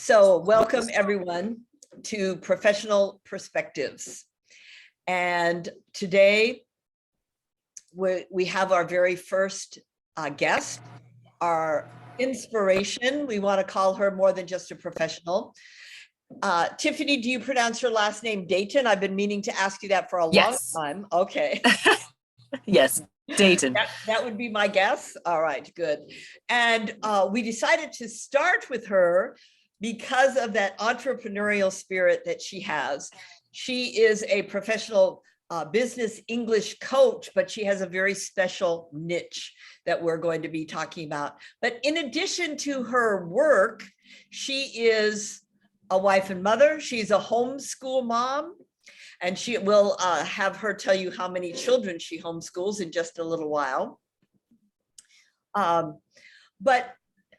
So welcome everyone to Professional Perspectives. And today we have our very first guest, our inspiration. We want to call her more than just a professional. Tiffany, do you pronounce your last name Deighton? I've been meaning to ask you that for a long time. Okay. Yes, Deighton. That would be my guess. All right, good. And we decided to start with her because of that entrepreneurial spirit that she has. She is a professional business English coach, but she has a very special niche that we're going to be talking about. But in addition to her work, she is a wife and mother. She's a homeschool mom, and she will have her tell you how many children she homeschools in just a little while. But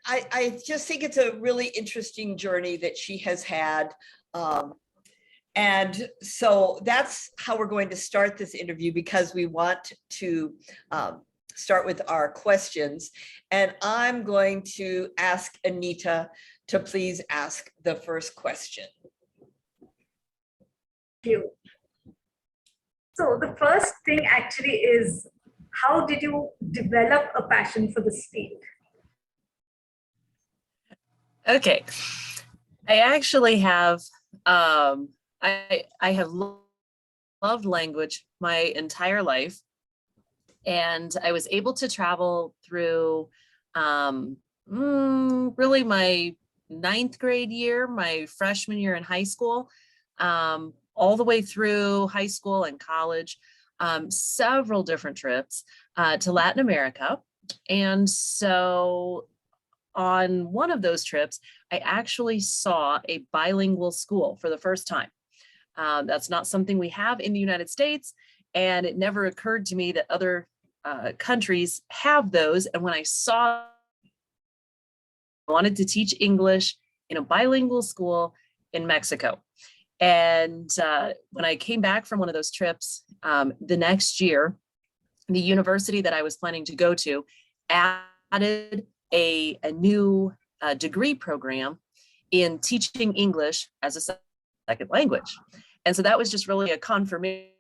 I just think it's a really interesting journey that she has had. And so that's how we're going to start this interview, because we want to start with our questions. And I'm going to ask Anita to please ask the first question. Thank you. So the first thing actually is, how did you develop a passion for this field? Okay, I actually have, I have loved language my entire life, and I was able to travel through really my 9th grade year, my freshman year in high school, all the way through high school and college, several different trips to Latin America. And so on one of those trips, I actually saw a bilingual school for the first time. That's not something we have in the United States, and it never occurred to me that other countries have those. And when I saw, I wanted to teach English in a bilingual school in Mexico. And when I came back from one of those trips, the next year, the university that I was planning to go to added a new degree program in teaching English as a second language. And so that was just really a confirmation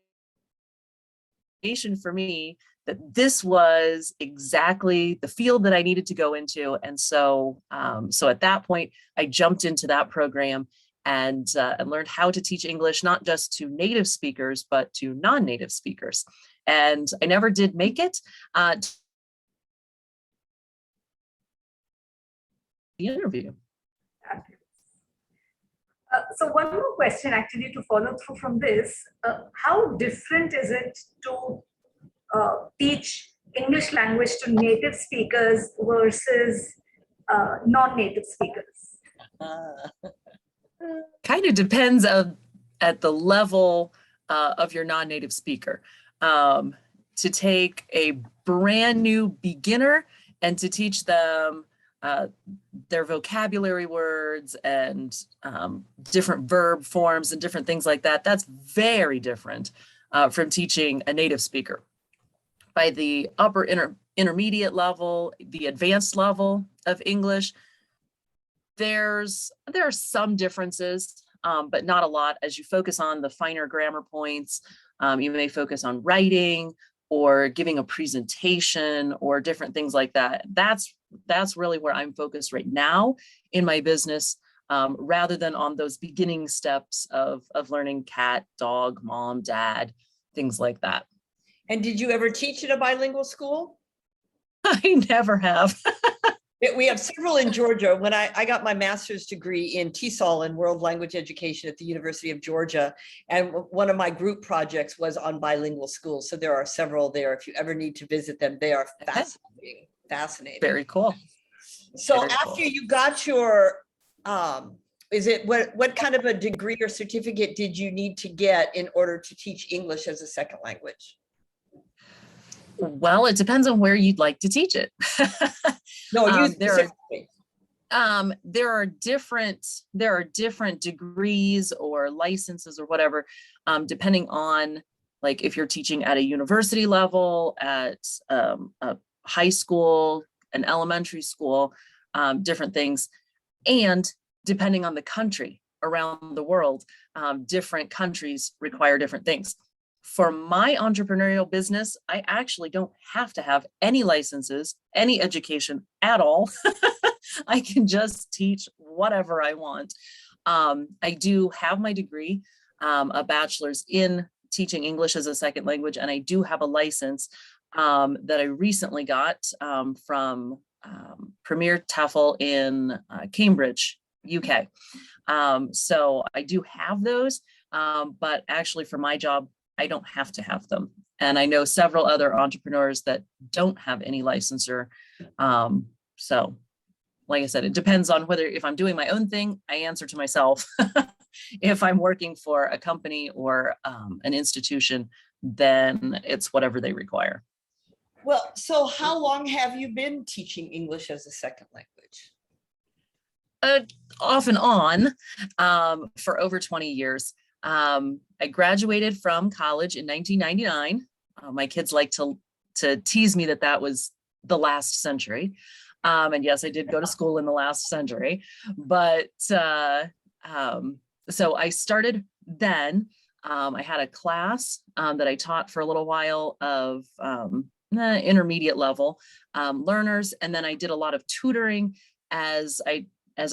for me that this was exactly the field that I needed to go into. And so, so at that point, I jumped into that program and learned how to teach English, not just to native speakers, but to non-native speakers. And I never did make it the interview. So one more question actually to follow through from this. How different is it to teach English language to native speakers versus non-native speakers? Kind of depends at the level of your non-native speaker. To take a brand new beginner and to teach them their vocabulary words and different verb forms and different things like that, that's very different from teaching a native speaker. By the upper intermediate level, the advanced level of English, there are some differences, but not a lot. As you focus on the finer grammar points, you may focus on writing or giving a presentation or different things like that. That's really where I'm focused right now in my business, rather than on those beginning steps of learning cat, dog, mom, dad, things like that. And did you ever teach at a bilingual school? I never have. We have several in Georgia. When I got my master's degree in TESOL in world language education at the University of Georgia, and one of my group projects was on bilingual schools. So there are several there. If you ever need to visit them, they are fascinating. Fascinating. Very cool. So very after cool. You got your, what kind of a degree or certificate did you need to get in order to teach English as a second language? Well, it depends on where you'd like to teach it. No, there are different degrees or licenses or whatever, depending on, like, if you're teaching at a university level, at a high school, an elementary school, different things. And depending on the country around the world, different countries require different things. For my entrepreneurial business, I actually don't have to have any licenses, any education at all. I can just teach whatever I want. I do have my degree, a bachelor's in teaching English as a second language, and I do have a license that I recently got from Premier TEFL in Cambridge, UK. So I do have those, but actually for my job, I don't have to have them. And I know several other entrepreneurs that don't have any licensure. So like I said, it depends on whether, if I'm doing my own thing, I answer to myself. If I'm working for a company or an institution, then it's whatever they require. Well, so how long have you been teaching English as a second language? Off and on for over 20 years. I graduated from college in 1999. My kids like to tease me that was the last century. And yes, I did go to school in the last century, but so I started then. I had a class that I taught for a little while of intermediate level learners, and then I did a lot of tutoring as I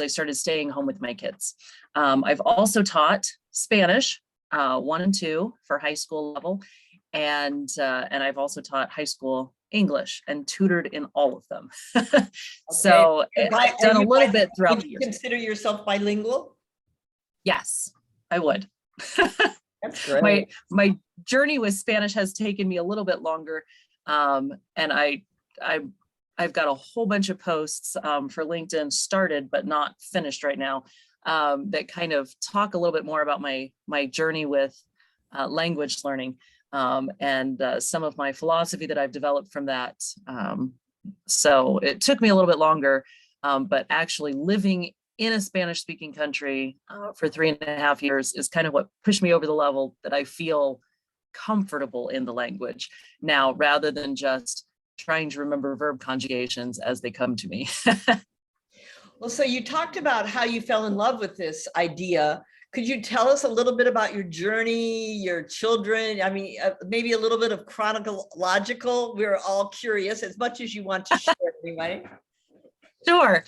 started staying home with my kids. I've also taught Spanish 1 and 2 for high school level, and I've also taught high school English and tutored in all of them. So I've done a little bit throughout the years. Would you consider yourself bilingual? Yes, I would. That's great. My journey with Spanish has taken me a little bit longer, and I've got a whole bunch of posts for LinkedIn started but not finished right now, that kind of talk a little bit more about my journey with language learning, and some of my philosophy that I've developed from that. So it took me a little bit longer, but actually living in a Spanish-speaking country for 3.5 years is kind of what pushed me over the level that I feel comfortable in the language now, rather than just trying to remember verb conjugations as they come to me. Well, so you talked about how you fell in love with this idea. Could you tell us a little bit about your journey, your children? I mean, maybe a little bit of chronological. We're all curious, as much as you want to share anyway. Sure.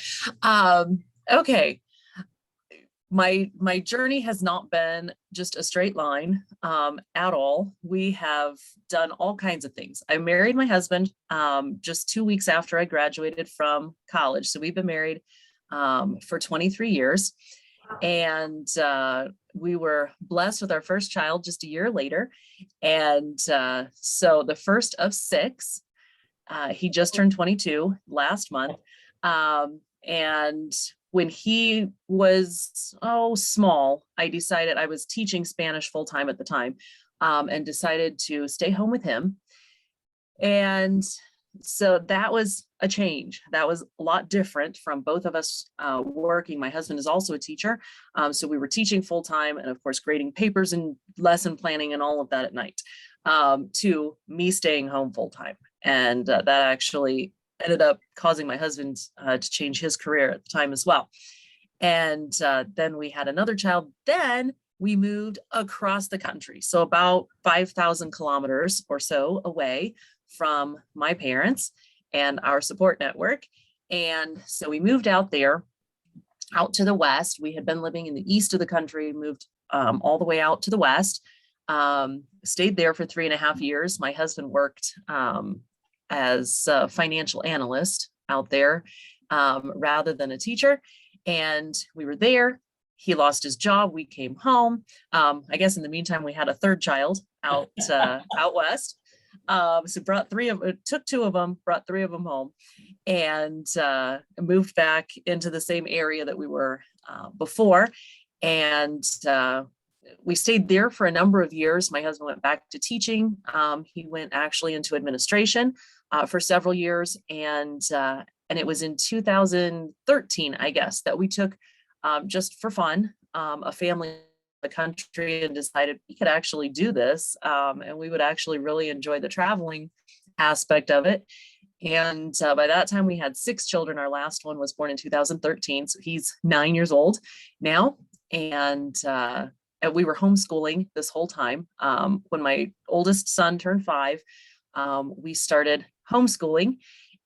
Okay. My journey has not been just a straight line at all. We have done all kinds of things. I married my husband just 2 weeks after I graduated from college. So we've been married for 23 years. And we were blessed with our first child just a year later. And so the first of 6, he just turned 22 last month. And when he was small, I decided, I was teaching Spanish full time at the time, and decided to stay home with him. And so that was a change. That was a lot different from both of us working. My husband is also a teacher. So we were teaching full time, and of course, grading papers and lesson planning and all of that at night, to me staying home full time. And that actually ended up causing my husband to change his career at the time as well. And then we had another child. Then we moved across the country. So about 5,000 kilometers or so away from my parents and our support network. And so we moved out there, out to the west. We had been living in the east of the country, moved all the way out to the west, stayed there for 3.5 years. My husband worked as a financial analyst out there rather than a teacher. And we were there. He lost his job. We came home. I guess in the meantime, we had a third child out west. So took 2 of them, brought 3 of them home, and moved back into the same area that we were before. And we stayed there for a number of years. My husband went back to teaching. He went actually into administration for several years. And it was in 2013, I guess, that we took, just for fun, a family in the country, and decided we could actually do this. And we would actually really enjoy the traveling aspect of it. And by that time we had 6 children. Our last one was born in 2013. So he's 9 years old now. And we were homeschooling this whole time. When my oldest son turned 5, we started homeschooling,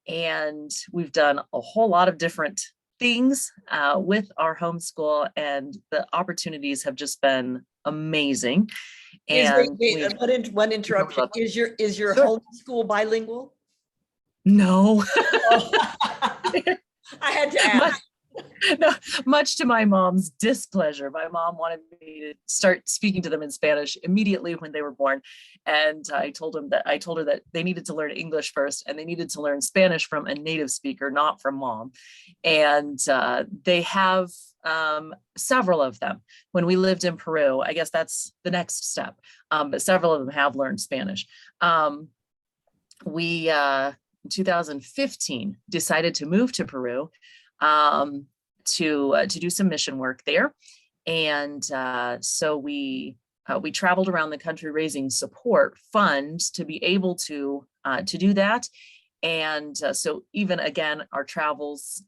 and we've done a whole lot of different things with our homeschool, and the opportunities have just been amazing. And one interruption. Is your Sure. homeschool bilingual? No. I had to ask. No, much to my mom's displeasure. My mom wanted me to start speaking to them in Spanish immediately when they were born. And I told her that they needed to learn English first, and they needed to learn Spanish from a native speaker, not from mom. And they have several of them. When we lived in Peru, I guess that's the next step. But several of them have learned Spanish. We, in 2015, decided to move to Peru to do some mission work there. And so we traveled around the country raising support funds to be able to do that. And so even again, our travels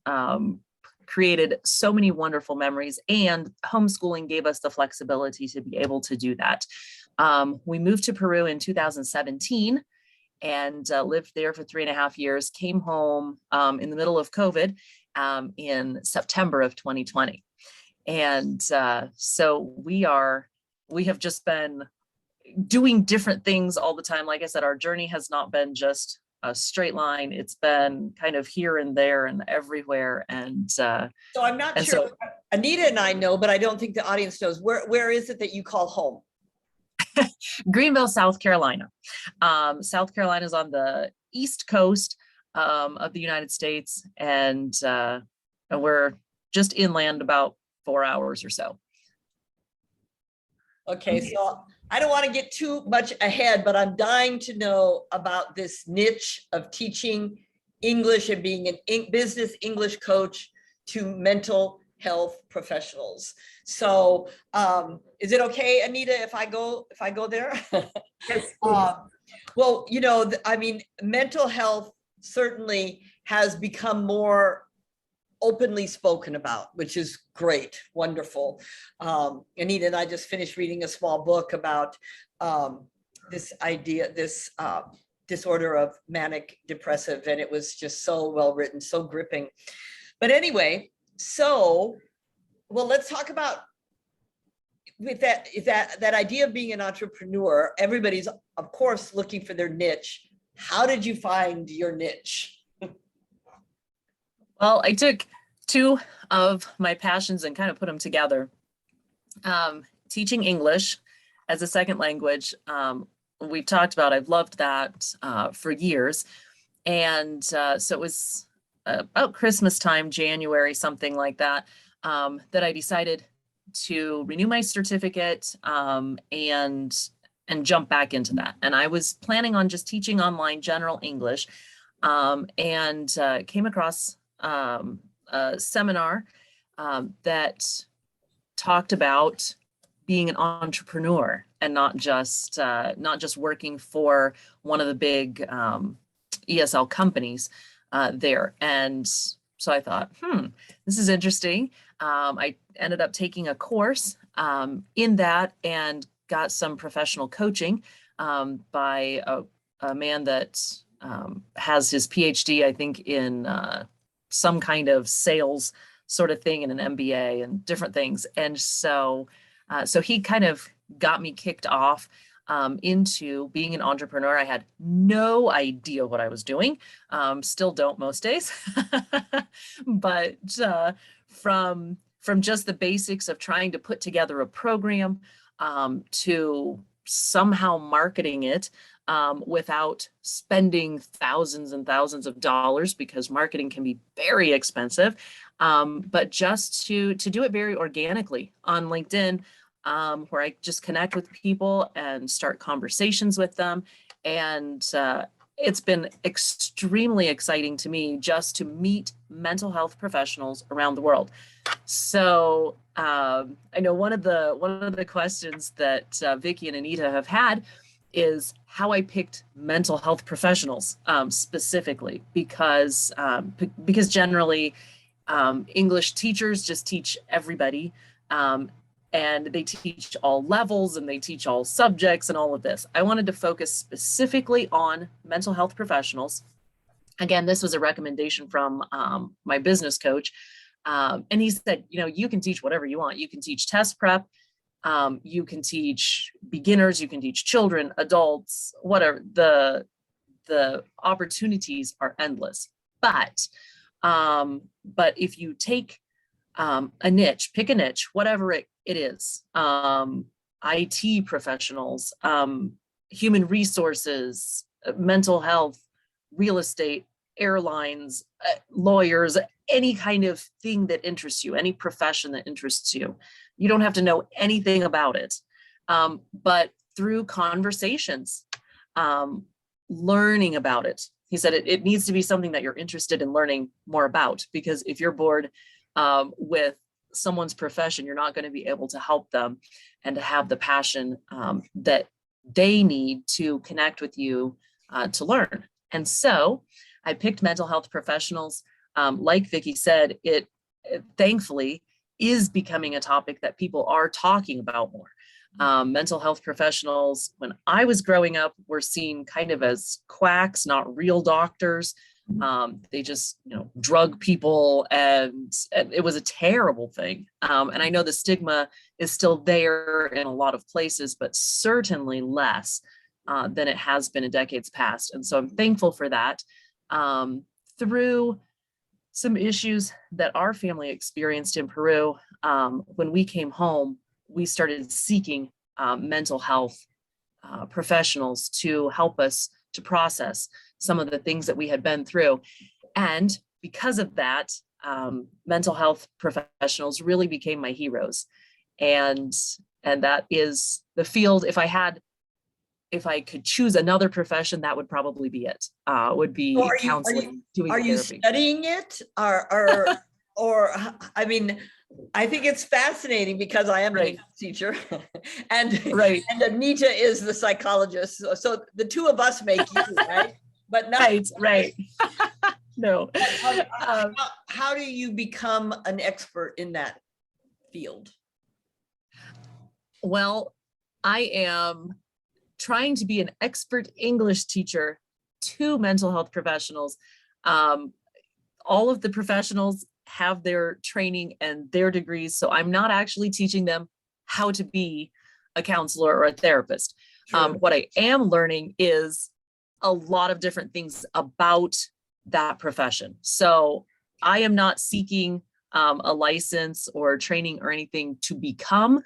created so many wonderful memories, and homeschooling gave us the flexibility to be able to do that. We moved to Peru in 2017 and lived there for 3.5 years, came home in the middle of COVID in September of 2020. And so we have just been doing different things all the time. Like I said, our journey has not been just a straight line. It's been kind of here and there and everywhere. And so I'm not sure. So, Anita and I know, but I don't think the audience knows. Where is it that you call home? Greenville, South Carolina. South Carolina is on the East Coast of the United States, and we're just inland about 4 hours or so. Okay, so I don't want to get too much ahead, but I'm dying to know about this niche of teaching English and being an business English coach to mental health professionals. So is it okay, Anita, if I go there? Yes. Well, I mean, mental health certainly has become more openly spoken about, which is great, wonderful. Anita and I just finished reading a small book about this disorder of manic depressive, and it was just so well written, so gripping. But anyway, well, let's talk about with that idea of being an entrepreneur. Everybody's, of course, looking for their niche. How did you find your niche? Well, I took 2 of my passions and kind of put them together. Teaching English as a second language. We've talked about, I've loved that for years. And so it was about Christmas time, January, something like that, that I decided to renew my certificate and jump back into that. And I was planning on just teaching online general English, and came across a seminar that talked about being an entrepreneur and not just working for one of the big ESL companies there. And so I thought, this is interesting. I ended up taking a course in that and got some professional coaching by a man that has his PhD, I think, in some kind of sales sort of thing, and an MBA and different things. And so he kind of got me kicked off into being an entrepreneur. I had no idea what I was doing. Still don't most days. But from just the basics of trying to put together a program to somehow marketing it without spending thousands and thousands of dollars, because marketing can be very expensive, but just to do it very organically on LinkedIn, where I just connect with people and start conversations with them. And it's been extremely exciting to me just to meet mental health professionals around the world. So I know one of the questions that Vicky and Anita have had is how I picked mental health professionals specifically, because generally English teachers just teach everybody, and they teach all levels and they teach all subjects and all of this. I wanted to focus specifically on mental health professionals. Again, this was a recommendation from my business coach. And he said, you can teach whatever you want. You can teach test prep. You can teach beginners, you can teach children, adults, whatever. The opportunities are endless. But if you take a niche, pick a niche, whatever it is, IT professionals, human resources, mental health, real estate, airlines, lawyers, any kind of thing that interests you, any profession that interests you. You don't have to know anything about it. But through conversations, learning about it. He said it needs to be something that you're interested in learning more about, because if you're bored with someone's profession, you're not going to be able to help them and to have the passion that they need to connect with you to learn. And so I picked mental health professionals. Like Vicki said, it thankfully is becoming a topic that people are talking about more. Mental health professionals, when I was growing up, were seen kind of as quacks, not real doctors. They just, drug people, and it was a terrible thing. And I know the stigma is still there in a lot of places, but certainly less than it has been in decades past. And so I'm thankful for that. Through some issues that our family experienced in Peru, when we came home, we started seeking mental health professionals to help us to process some of the things that we had been through. And because of that, mental health professionals really became my heroes. And that is the field. If I could choose another profession, that would probably be it. Would be counseling. Are you studying it, or I mean, I think it's fascinating because I am an English teacher, and Anita is the psychologist. So the two of us make you, right? But not right. No. How do you become an expert in that field? Well, I am trying to be an expert English teacher to mental health professionals. All of the professionals have their training and their degrees, so I'm not actually teaching them how to be a counselor or a therapist. What I am learning is a lot of different things about that profession. So I am not seeking a license or training or anything to become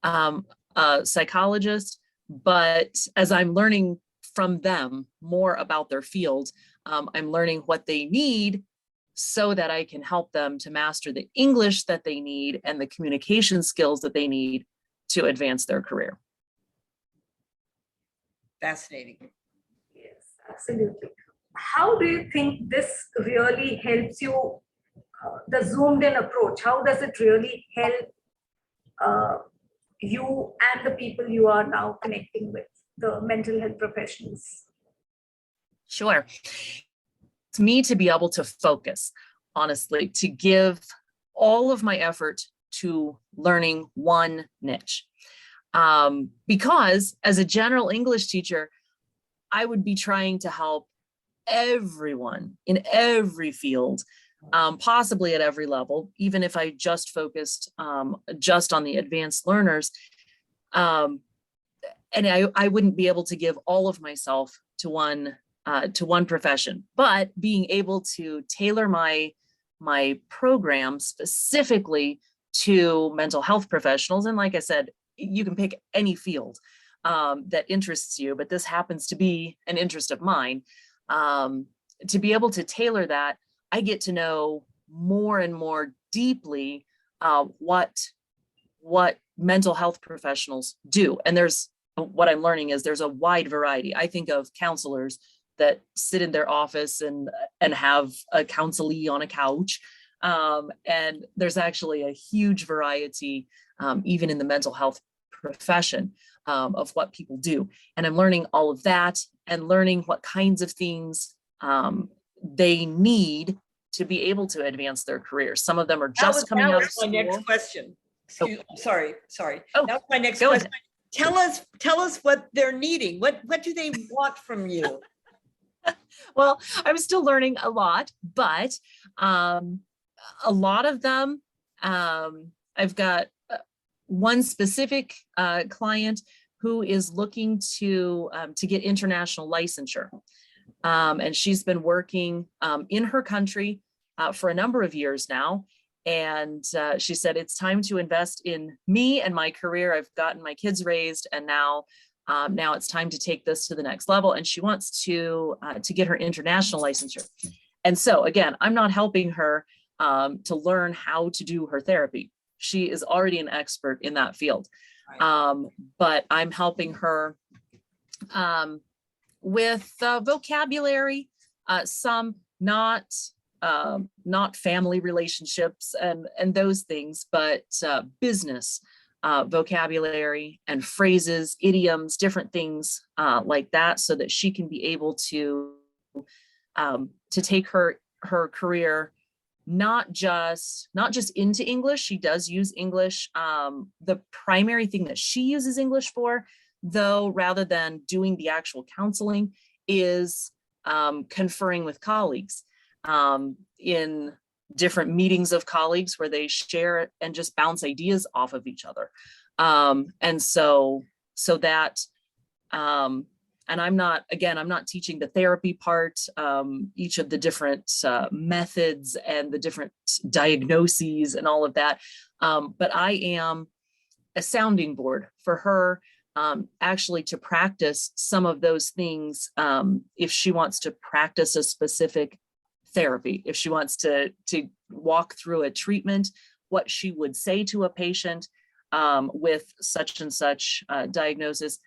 a psychologist. But as I'm learning from them more about their field, I'm learning what they need so that I can help them to master the English that they need and the communication skills that they need to advance their career. Fascinating. Yes, absolutely. How do you think this really helps you, the zoomed in approach? How does it really help you and the people you are now connecting with, the mental health professionals? Sure. It's me to be able to focus, honestly, to give all of my effort to learning one niche. Because as a general English teacher, I would be trying to help everyone in every field, possibly at every level, even if I just focused just on the advanced learners. And I wouldn't be able to give all of myself to one profession, but being able to tailor my program specifically to mental health professionals. And like I said, you can pick any field that interests you, but this happens to be an interest of mine. To be able to tailor that, I get to know more and more deeply what mental health professionals do. And what I'm learning is there's a wide variety. I think of counselors that sit in their office and have a counselee on a couch. And there's actually a huge variety, even in the mental health profession. of what people do. And I'm learning all of that and learning what kinds of things they need to be able to advance their careers. Some of them are just coming out of my next school. question. Sorry. Oh, That was my next go question. ahead. Tell us what they're needing. What do they want from you? Well, I'm still learning a lot, but a lot of them, I've got one specific client who is looking to get international licensure. And she's been working in her country for a number of years now. And she said, it's time to invest in me and my career. I've gotten my kids raised, and now it's time to take this to the next level. And she wants to get her international licensure. And so again, I'm not helping her to learn how to do her therapy. She is already an expert in that field. Right. But I'm helping her with vocabulary, some not family relationships and those things, but business vocabulary and phrases, idioms, different things like that, so that she can be able to take her career not just into English. She does use English. The primary thing that she uses English for, though, rather than doing the actual counseling, is conferring with colleagues in different meetings of colleagues where they share and just bounce ideas off of each other. And so that, and I'm not teaching the therapy part, each of the different methods and the different diagnoses and all of that. But I am a sounding board for her, actually, to practice some of those things. If she wants to practice a specific therapy, if she wants to walk through a treatment, what she would say to a patient with such and such diagnosis,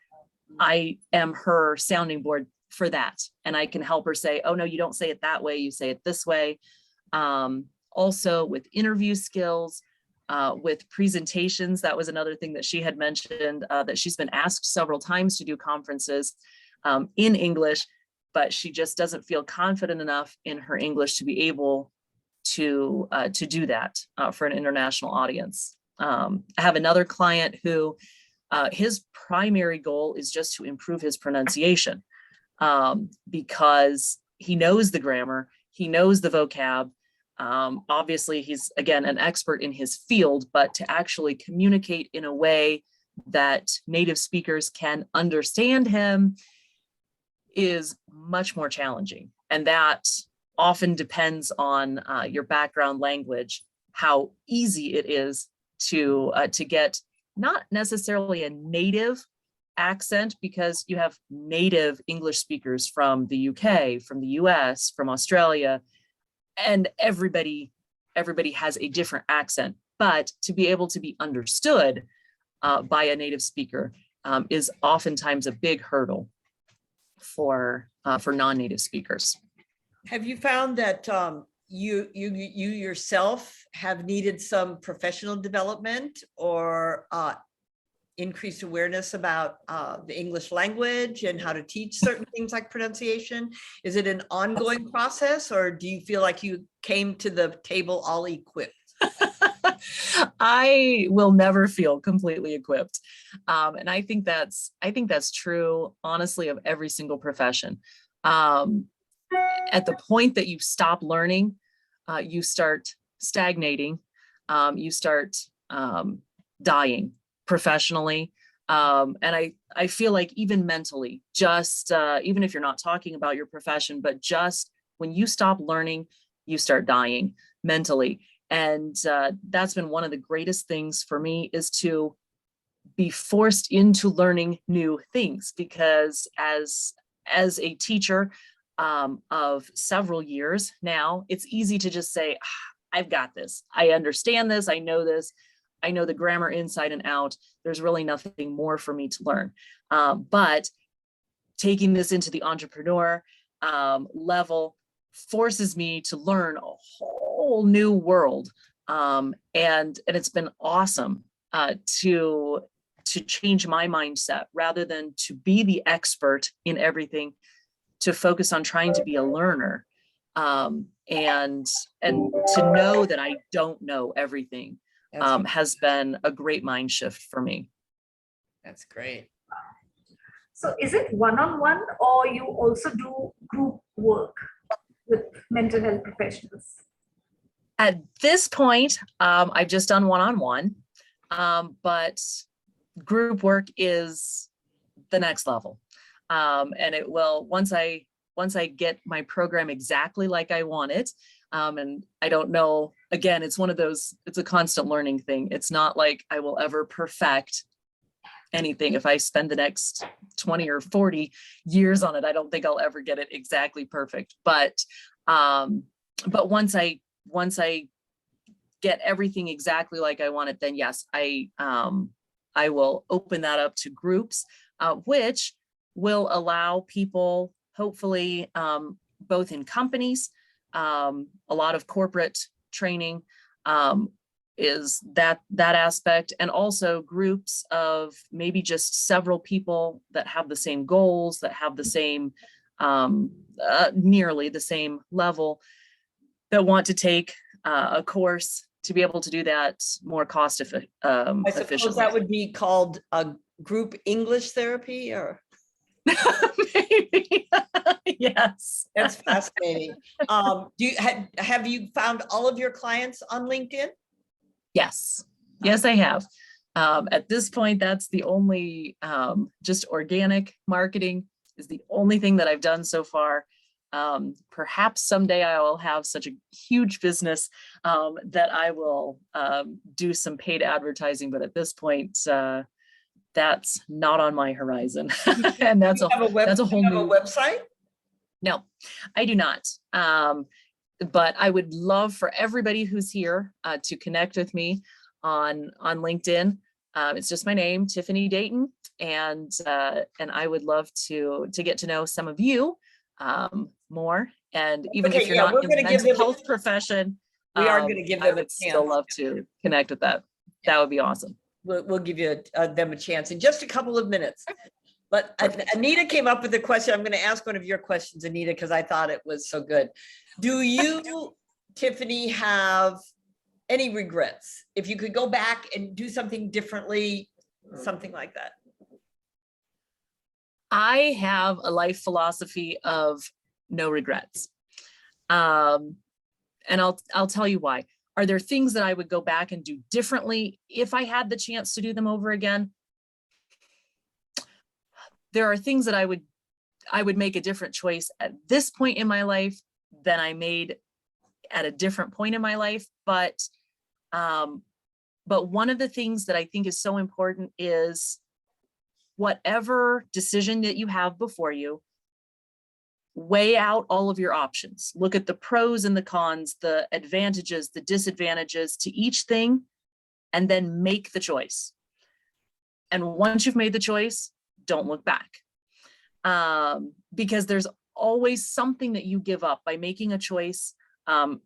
I am her sounding board for that. And I can help her say, oh no, you don't say it that way, you say it this way. Also with interview skills, with presentations. That was another thing that she had mentioned, that she's been asked several times to do conferences in English, but she just doesn't feel confident enough in her English to be able to do that for an international audience. I have another client who his primary goal is just to improve his pronunciation, because he knows the grammar, he knows the vocab. Obviously, he's, again, an expert in his field, but to actually communicate in a way that native speakers can understand him is much more challenging. And that often depends on your background language, how easy it is to get not necessarily a native accent, because you have native English speakers from the UK, from the US, from Australia, and everybody has a different accent. But to be able to be understood by a native speaker is oftentimes a big hurdle for non-native speakers. Have you found that you yourself have needed some professional development or increased awareness about the English language and how to teach certain things like pronunciation? Is it an ongoing process, or do you feel like you came to the table all equipped? I will never feel completely equipped. And I think that's true, honestly, of every single profession. At the point that you stop learning, you start stagnating, you start dying professionally. And I feel like even mentally, just even if you're not talking about your profession, but just when you stop learning, you start dying mentally. And that's been one of the greatest things for me, is to be forced into learning new things, because as a teacher of several years now, it's easy to just say, I've got this. I understand this. I know this. I know the grammar inside and out. There's really nothing more for me to learn. But taking this into the entrepreneur level forces me to learn a whole new world. And it's been awesome to to change my mindset rather than to be the expert in everything, to focus on trying to be a learner, and to know that I don't know everything, has been a great mind shift for me. That's great. So is it one-on-one, or you also do group work with mental health professionals? At this point, I've just done one-on-one, but group work is the next level. And it will, once I get my program exactly like I want it, and I don't know, again, it's one of those, it's a constant learning thing. It's not like I will ever perfect anything. If I spend the next 20 or 40 years on it, I don't think I'll ever get it exactly perfect. But once I get everything exactly like I want it, then yes, I will open that up to groups, which will allow people, hopefully, both in companies, a lot of corporate training, is that aspect, and also groups of maybe just several people that have the same goals, that have the same, nearly the same level, that want to take a course to be able to do that more cost efficiently. I suppose that would be called a group English therapy, or? Maybe. Yes. That's fascinating. Have you found all of your clients on LinkedIn? Yes. Yes, I have. At this point, that's the only, just organic marketing is the only thing that I've done so far. Perhaps someday I will have such a huge business that I will do some paid advertising, but at this point, that's not on my horizon. And that's a whole new website. No, I do not. But I would love for everybody who's here to connect with me on LinkedIn. It's just my name, Tiffany Deighton, and I would love to get to know some of you more. And even if you're not in the mental health profession, we are going to give them I would still love to connect with that. That would be awesome. We'll give you them a chance in just a couple of minutes. But Anita came up with a question. I'm going to ask one of your questions, Anita, because I thought it was so good. Do you, Tiffany, have any regrets? If you could go back and do something differently, something like that. I have a life philosophy of no regrets. And I'll tell you why. Are there things that I would go back and do differently if I had the chance to do them over again? There are things that I would make a different choice at this point in my life than I made at a different point in my life. But one of the things that I think is so important is whatever decision that you have before you, weigh out all of your options. Look at the pros and the cons, the advantages, the disadvantages to each thing, and then make the choice. And once you've made the choice, don't look back. Because there's always something that you give up by making a choice. And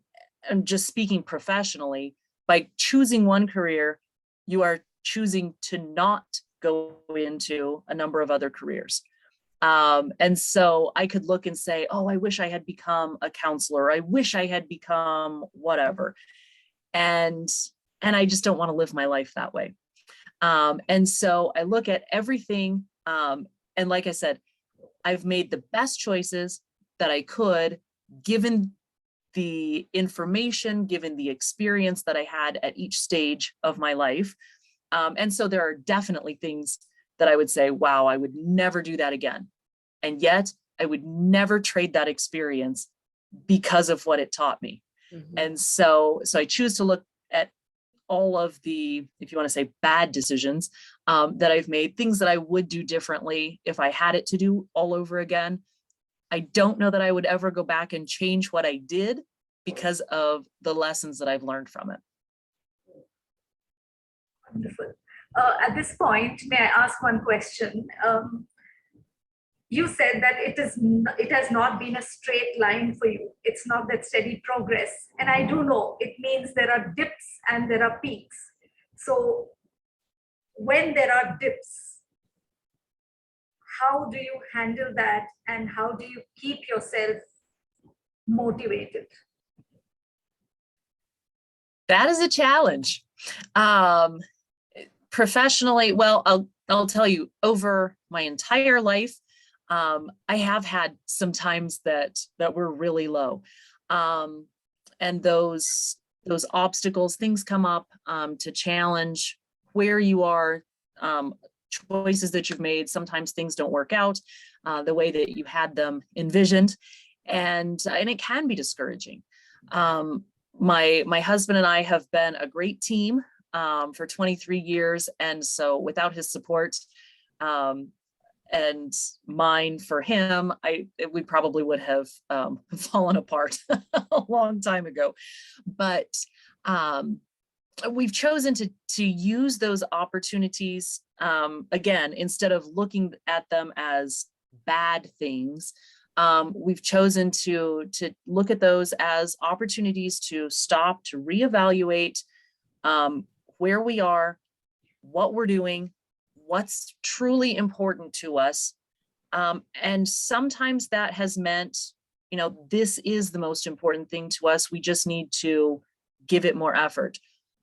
just speaking professionally, by choosing one career, you are choosing to not go into a number of other careers. And so I could look and say, oh, I wish I had become a counselor. I wish I had become whatever. And I just don't want to live my life that way. And so I look at everything. And like I said, I've made the best choices that I could, given the information, given the experience that I had at each stage of my life. And so there are definitely things that I would say, wow, I would never do that again. And yet I would never trade that experience because of what it taught me. Mm-hmm. And so I choose to look at all of the, if you want to say bad decisions that I've made, things that I would do differently if I had it to do all over again. I don't know that I would ever go back and change what I did because of the lessons that I've learned from it. Wonderful. At this point, may I ask one question? You said that it has not been a straight line for you. It's not that steady progress. And I do know it means there are dips and there are peaks. So when there are dips, how do you handle that, and how do you keep yourself motivated? That is a challenge. Professionally, well, I'll tell you, over my entire life, I have had some times that were really low. And those obstacles, things come up to challenge where you are, choices that you've made. Sometimes things don't work out the way that you had them envisioned, and it can be discouraging. My husband and I have been a great team for 23 years. And so without his support and mine for him, we probably would have fallen apart a long time ago. But we've chosen to use those opportunities, again, instead of looking at them as bad things. We've chosen to look at those as opportunities to stop, to reevaluate where we are, what we're doing, what's truly important to us. And sometimes that has meant, this is the most important thing to us. We just need to give it more effort.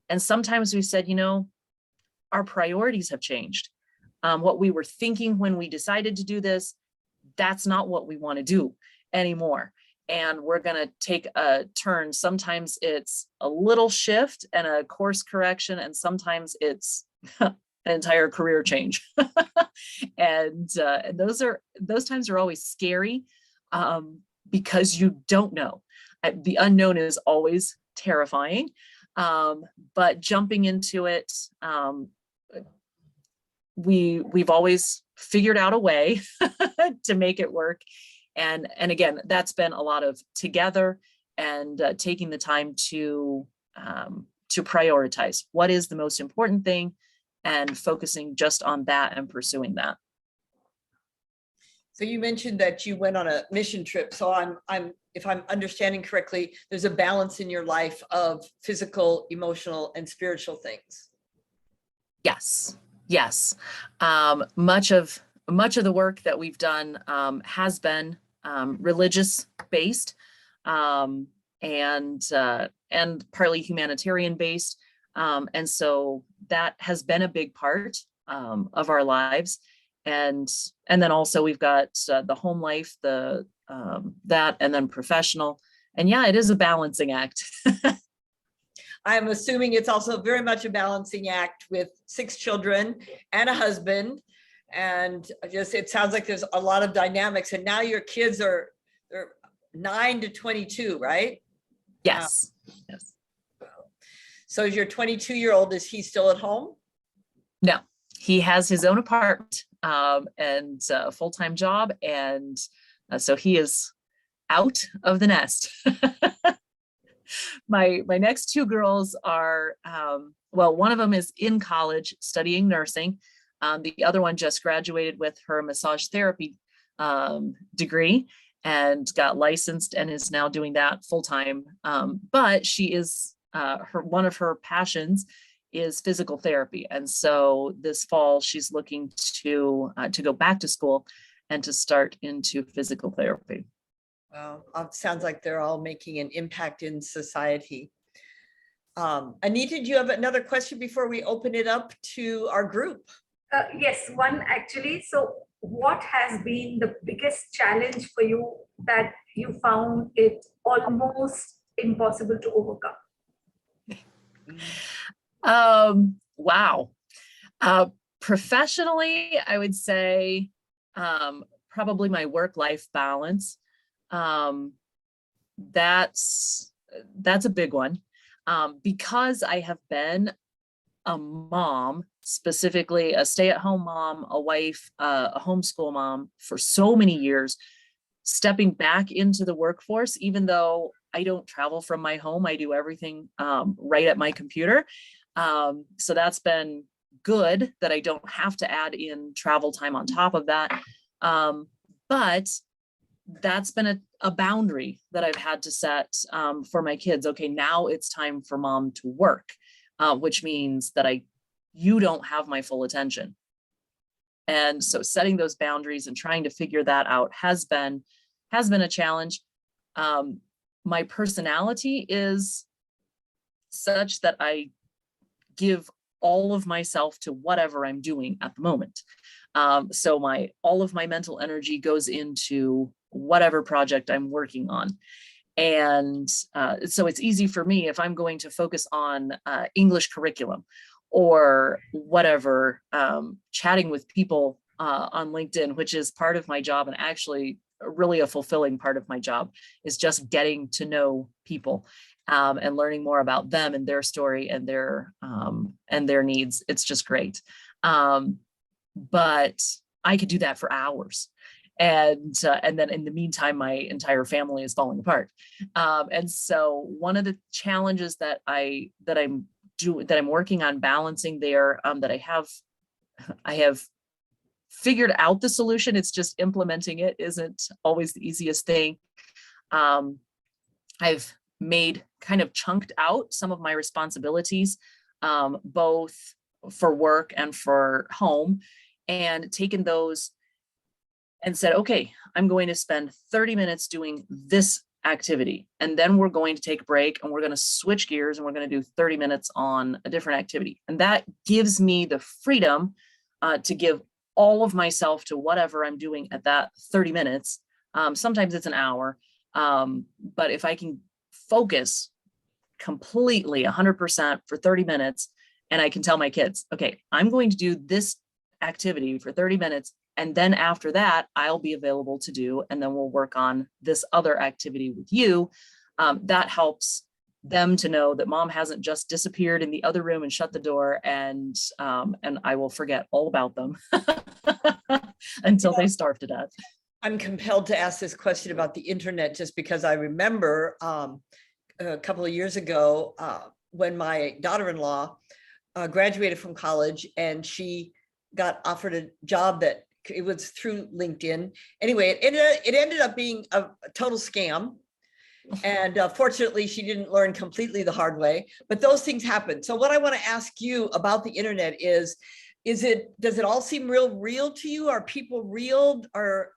And sometimes we said, our priorities have changed. What we were thinking when we decided to do this, that's not what we want to do anymore. And we're going to take a turn. Sometimes it's a little shift and a course correction, and sometimes it's an entire career change. And those times are always scary because you don't know. The unknown is always terrifying. But jumping into it, we've always figured out a way to make it work. And again, that's been a lot of together and taking the time to prioritize what is the most important thing and focusing just on that and pursuing that. So you mentioned that you went on a mission trip. So if I'm understanding correctly, there's a balance in your life of physical, emotional, and spiritual things. Yes. Much of the work that we've done has been religious based and partly humanitarian based. And so that has been a big part of our lives. And then also we've got the home life, that, and then professional. And yeah, it is a balancing act. I'm assuming it's also very much a balancing act with 6 children and a husband. And it sounds like there's a lot of dynamics. And now your kids they're 9 to 22, right? Yes. Yes. So is your 22-year-old, is he still at home? No, he has his own apartment and a full-time job. And so he is out of the nest. My next 2 girls are, one of them is in college studying nursing. The other one just graduated with her massage therapy degree and got licensed and is now doing that full time. But she is one of her passions is physical therapy, and so this fall she's looking to go back to school and to start into physical therapy. Well, sounds like they're all making an impact in society. Anita, do you have another question before we open it up to our group? Yes, one actually. So what has been the biggest challenge for you that you found it almost impossible to overcome? Wow. Professionally, I would say probably my work-life balance. That's a big one. Because I have been a mom, specifically a stay-at-home mom, a wife, a homeschool mom for so many years, stepping back into the workforce, even though I don't travel from my home, I do everything right at my computer. So that's been good that I don't have to add in travel time on top of that. But that's been a boundary that I've had to set for my kids. Okay, now it's time for mom to work, which means that I you don't have my full attention. And so setting those boundaries and trying to figure that out has been a challenge. My personality is such that I give all of myself to whatever I'm doing at the moment. So all of my mental energy goes into whatever project I'm working on. And so it's easy for me if I'm going to focus on English curriculum or whatever, chatting with people on LinkedIn, which is part of my job, and actually really a fulfilling part of my job, is just getting to know people and learning more about them and their story and their needs. It's just great. But I could do that for hours. And then in the meantime, my entire family is falling apart. And so one of the challenges that I'm working on balancing there, that I have figured out the solution. It's just implementing it isn't always the easiest thing. I've made kind of chunked out some of my responsibilities, both for work and for home, and taken those and said, okay, I'm going to spend 30 minutes doing this activity. And then we're going to take a break and we're going to switch gears and we're going to do 30 minutes on a different activity. And that gives me the freedom to give all of myself to whatever I'm doing at that 30 minutes. Sometimes it's an hour. But if I can focus completely 100% for 30 minutes, and I can tell my kids, okay, I'm going to do this activity for 30 minutes. And then after that, I'll be available to do, and then we'll work on this other activity with you. That helps them to know that mom hasn't just disappeared in the other room and shut the door, and I will forget all about them until they starve to death. I'm compelled to ask this question about the internet just because I remember a couple of years ago when my daughter-in-law graduated from college and she got offered a job that it was through LinkedIn. Anyway, it ended up being a total scam. And fortunately, she didn't learn completely the hard way, but those things happen. So what I want to ask you about the internet is does it all seem real to you? Are people real? Are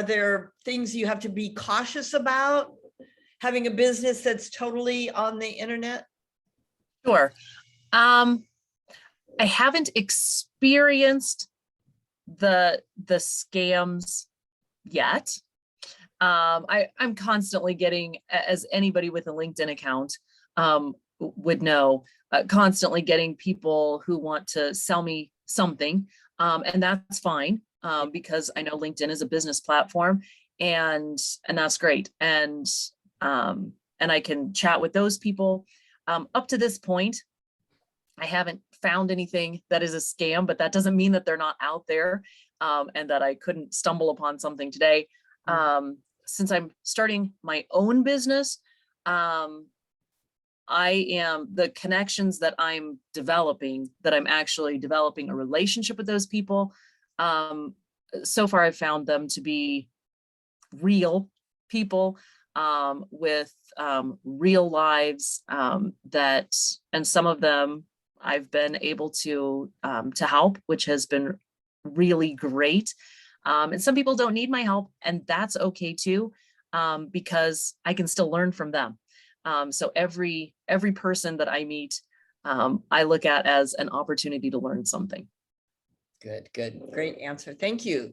there things you have to be cautious about having a business that's totally on the internet? Sure. I haven't experienced the scams yet. I'm constantly getting, as anybody with a LinkedIn account would know, constantly getting people who want to sell me something. And that's fine, because I know LinkedIn is a business platform, and that's great. And I can chat with those people. Up to this point, I haven't found anything that is a scam, but that doesn't mean that they're not out there, and that I couldn't stumble upon something today. Since I'm starting my own business, the connections that I'm developing, that I'm actually developing a relationship with those people. So far, I've found them to be real people with real lives, and some of them I've been able to help, which has been really great. And some people don't need my help, and that's okay too, because I can still learn from them. So every person that I meet, I look at as an opportunity to learn something. Good. Great answer. Thank you.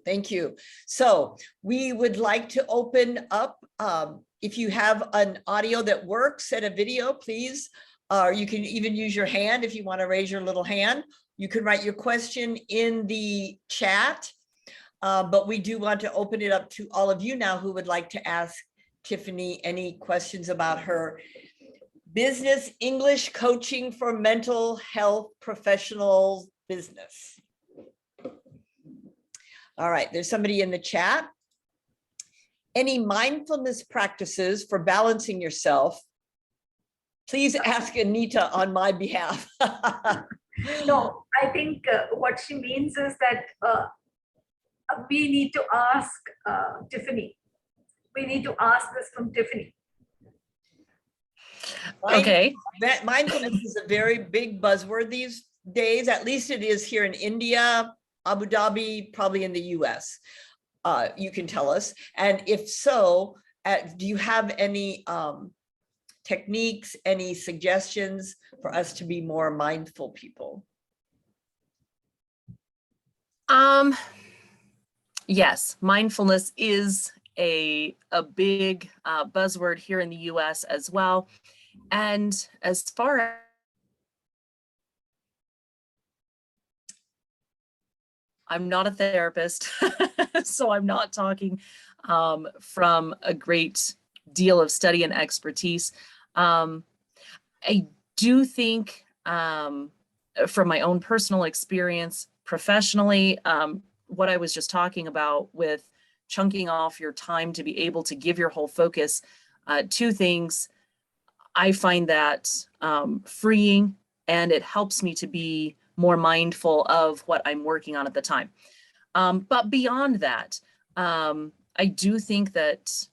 So we would like to open up, if you have an audio that works and a video, please, or you can even use your hand if you want to raise your little hand. You can write your question in the chat, but we do want to open it up to all of you now who would like to ask Tiffany any questions about her business English coaching for mental health professionals business. All right, there's somebody in the chat. Any mindfulness practices for balancing yourself? Please ask Anita on my behalf. No, I think what she means is that we need to ask Tiffany. We need to ask this from Tiffany. Okay. Mindfulness is a very big buzzword these days, at least it is here in India, Abu Dhabi, probably in the US. You can tell us. And if so, do you have any techniques, any suggestions for us to be more mindful people? Yes, mindfulness is a big buzzword here in the US as well. And as far as I'm not a therapist, so I'm not talking from a great deal of study and expertise. I do think from my own personal experience, professionally, what I was just talking about with chunking off your time to be able to give your whole focus to things, I find that freeing, and it helps me to be more mindful of what I'm working on at the time. But beyond that, I do think that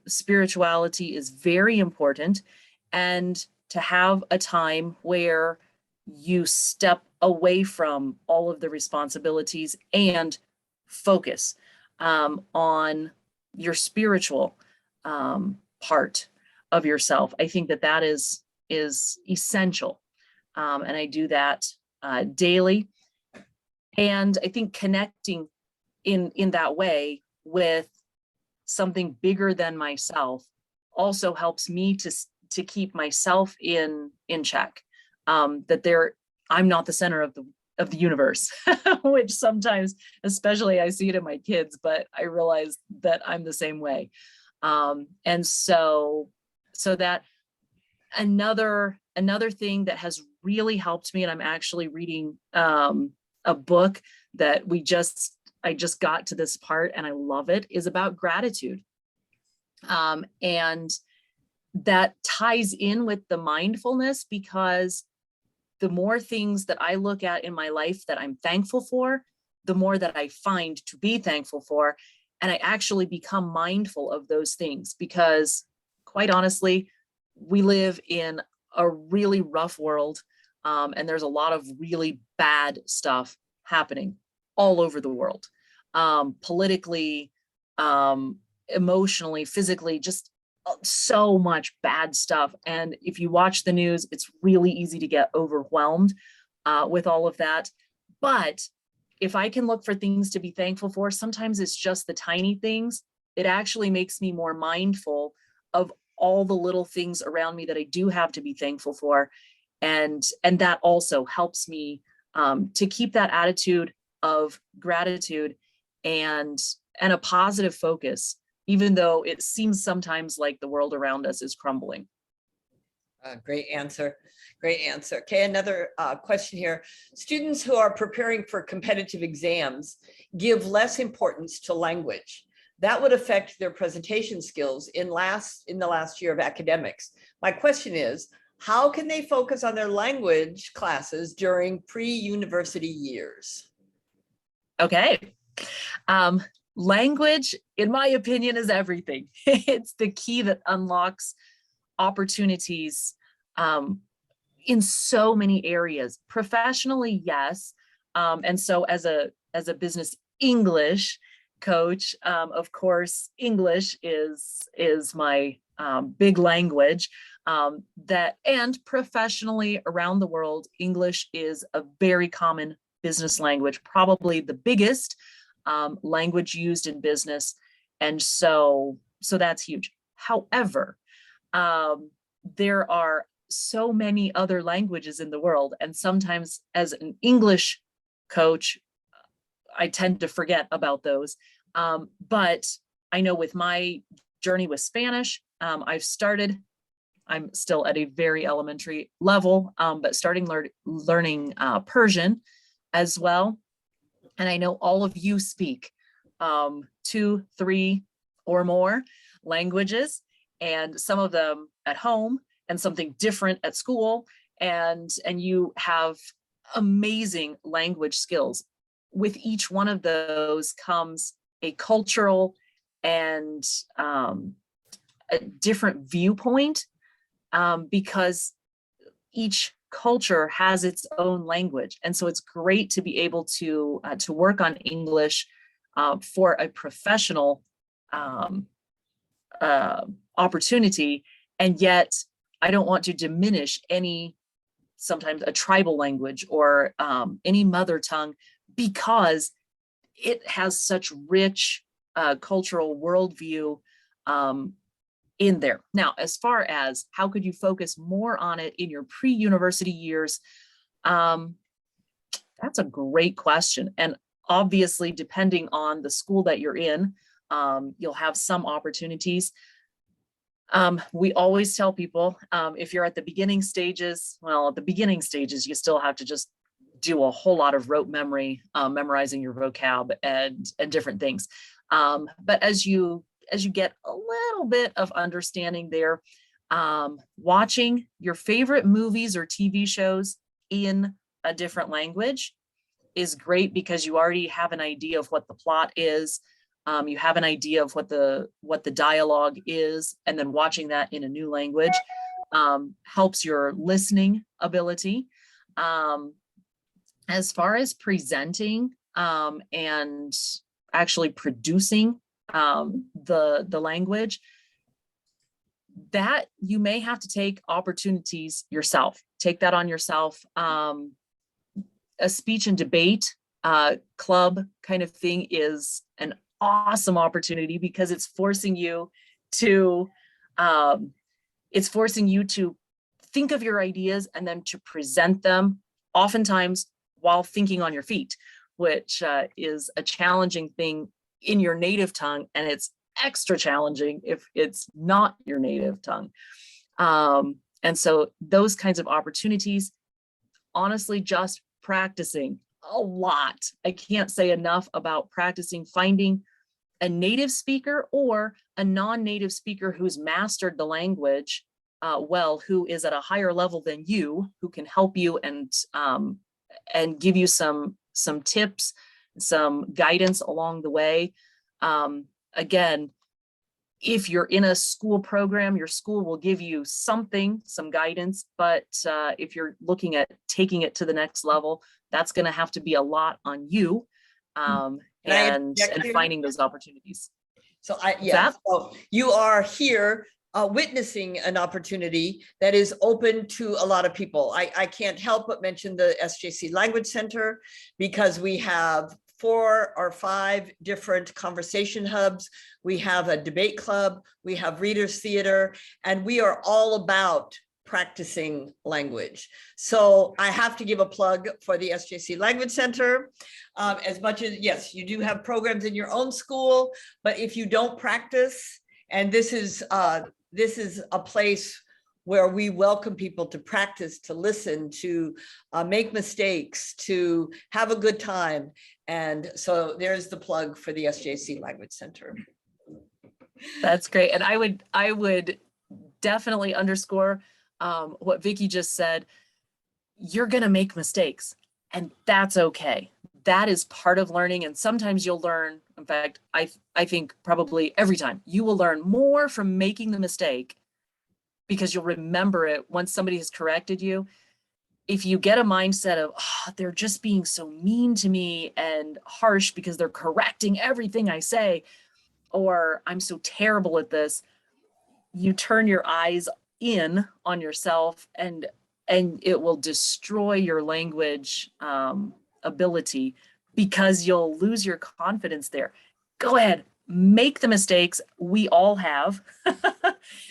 spirituality is very important, and to have a time where you step away from all of the responsibilities and focus on your spiritual part of yourself. I think that that is essential. And I do that daily. And I think connecting in that way with something bigger than myself also helps me to keep myself in check. That I'm not the center of the universe, which sometimes, especially I see it in my kids, but I realize that I'm the same way. And so that another thing that has really helped me, and I'm actually reading a book that I just got to this part and I love it, is about gratitude. And that ties in with the mindfulness, because the more things that I look at in my life that I'm thankful for, the more that I find to be thankful for. And I actually become mindful of those things, because quite honestly, we live in a really rough world. And there's a lot of really bad stuff happening all over the world, politically, emotionally, physically, just so much bad stuff. And if you watch the news, it's really easy to get overwhelmed with all of that. But if I can look for things to be thankful for, sometimes it's just the tiny things. It actually makes me more mindful of all the little things around me that I do have to be thankful for. And that also helps me to keep that attitude of gratitude and a positive focus, even though it seems sometimes like the world around us is crumbling. Great answer. Great answer. Okay, another question here. Students who are preparing for competitive exams give less importance to language. That would affect their presentation skills in the last year of academics. My question is, how can they focus on their language classes during pre-university years? Okay. Language, in my opinion, is everything. It's the key that unlocks opportunities in so many areas. Professionally, yes. And so as a business English coach, of course, English is my big language. And professionally around the world, English is a very common business language, probably the biggest language used in business. And so that's huge. However, there are so many other languages in the world. And sometimes as an English coach, I tend to forget about those. But I know with my journey with Spanish, I'm still at a very elementary level, but starting learning Persian as well. And I know all of you speak 2, 3 or more languages, and some of them at home and something different at school. And you have amazing language skills. With each one of those comes a cultural and a different viewpoint, because each culture has its own language. And so it's great to be able to work on English for a professional opportunity. And yet I don't want to diminish sometimes a tribal language or any mother tongue, because it has such rich cultural worldview in there. Now, as far as how could you focus more on it in your pre-university years, that's a great question. And obviously, depending on the school that you're in, you'll have some opportunities. We always tell people, if you're at the beginning stages, you still have to just do a whole lot of rote memory, memorizing your vocab and different things. But as you get a little bit of understanding there, watching your favorite movies or TV shows in a different language is great, because you already have an idea of what the plot is. You have an idea of what the dialogue is, and then watching that in a new language helps your listening ability. As far as presenting and actually producing the language, that you may have to take opportunities yourself. Take that on yourself. A speech and debate club kind of thing is an awesome opportunity, because it's forcing you to think of your ideas and then to present them, oftentimes while thinking on your feet, which is a challenging thing in your native tongue, and it's extra challenging if it's not your native tongue. And so those kinds of opportunities, honestly, just practicing a lot. I can't say enough about practicing, finding a native speaker or a non-native speaker who's mastered the language well, who is at a higher level than you, who can help you and give you some tips, some guidance along the way. Again, if you're in a school program, your school will give you some guidance, but if you're looking at taking it to the next level, that's going to have to be a lot on you and finding those opportunities. So so you are here witnessing an opportunity that is open to a lot of people. I can't help but mention the SJC Language Centre, because we have 4 or 5 different conversation hubs. We have a debate club, we have readers theater, and we are all about practicing language. So I have to give a plug for the SJC Language Centre. As much as, yes, you do have programs in your own school, but if you don't practice, and this is a place where we welcome people to practice, to listen, to make mistakes, to have a good time. And so there's the plug for the SJC Language Centre. That's great. And I would definitely underscore what Vicky just said. You're going to make mistakes, and that's okay. That is part of learning. And sometimes you'll learn, in fact, I think probably every time, you will learn more from making the mistake, because you'll remember it once somebody has corrected you. If you get a mindset of, oh, they're just being so mean to me and harsh because they're correcting everything I say, or I'm so terrible at this, you turn your eyes in on yourself, and it will destroy your language ability, because you'll lose your confidence there. Go ahead, make the mistakes. We all have.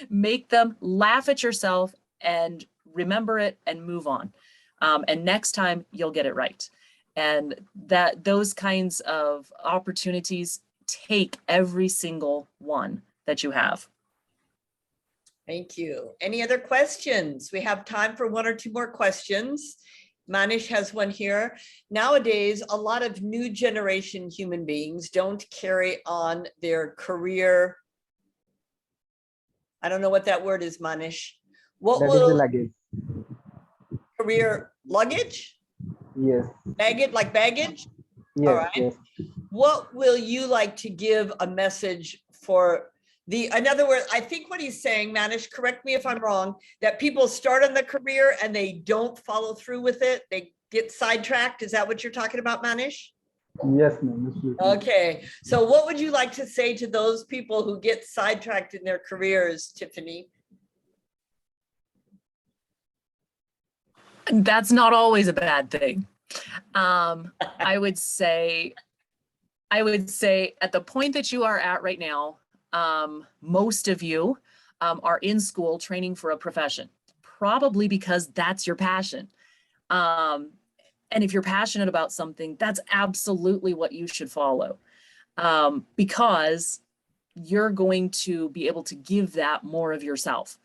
Make them, laugh at yourself, and remember it and move on. And next time you'll get it right. And those kinds of opportunities, take every single one that you have. Thank you. Any other questions? We have time for 1 or 2 more questions. Manish has one here. Nowadays, a lot of new generation human beings don't carry on their career. I don't know what that word is, Manish. What That will is the luggage. career luggage? Yes. Baggage, like baggage? Yes. All right. Yes. What will you like to give a message for In other words, I think what he's saying, Manish, correct me if I'm wrong, that people start on the career and they don't follow through with it. They get sidetracked. Is that what you're talking about, Manish? Yes, ma'am. Absolutely. Okay. So what would you like to say to those people who get sidetracked in their careers, Tiffany? That's not always a bad thing. I would say at the point that you are at right now, most of you are in school training for a profession, probably because that's your passion. And if you're passionate about something, that's absolutely what you should follow, because you're going to be able to give that more of yourself.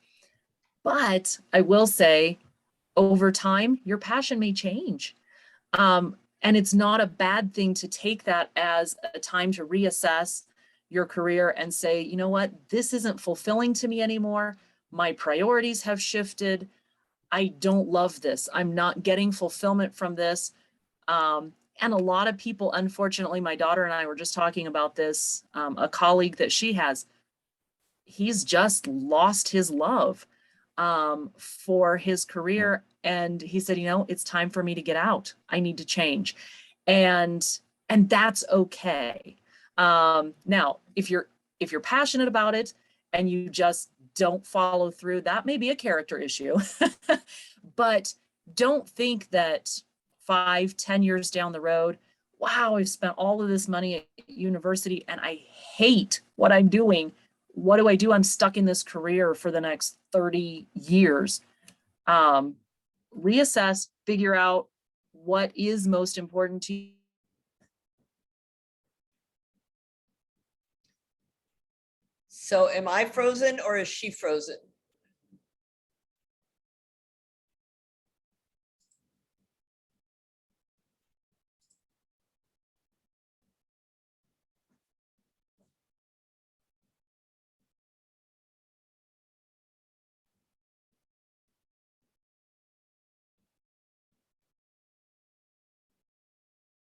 But I will say, over time, your passion may change. And it's not a bad thing to take that as a time to reassess your career and say, you know what, this isn't fulfilling to me anymore. My priorities have shifted. I don't love this. I'm not getting fulfillment from this. And a lot of people, unfortunately, my daughter and I were just talking about this, a colleague that she has, he's just lost his love for his career. And he said, you know, it's time for me to get out. I need to change. And that's okay. Now, if you're passionate about it and you just don't follow through, that may be a character issue. But don't think that 5-10 years down the road, wow, I've spent all of this money at university and I hate what I'm doing. What do? I'm stuck in this career for the next 30 years. Reassess, figure out what is most important to you. So am I frozen or is she frozen?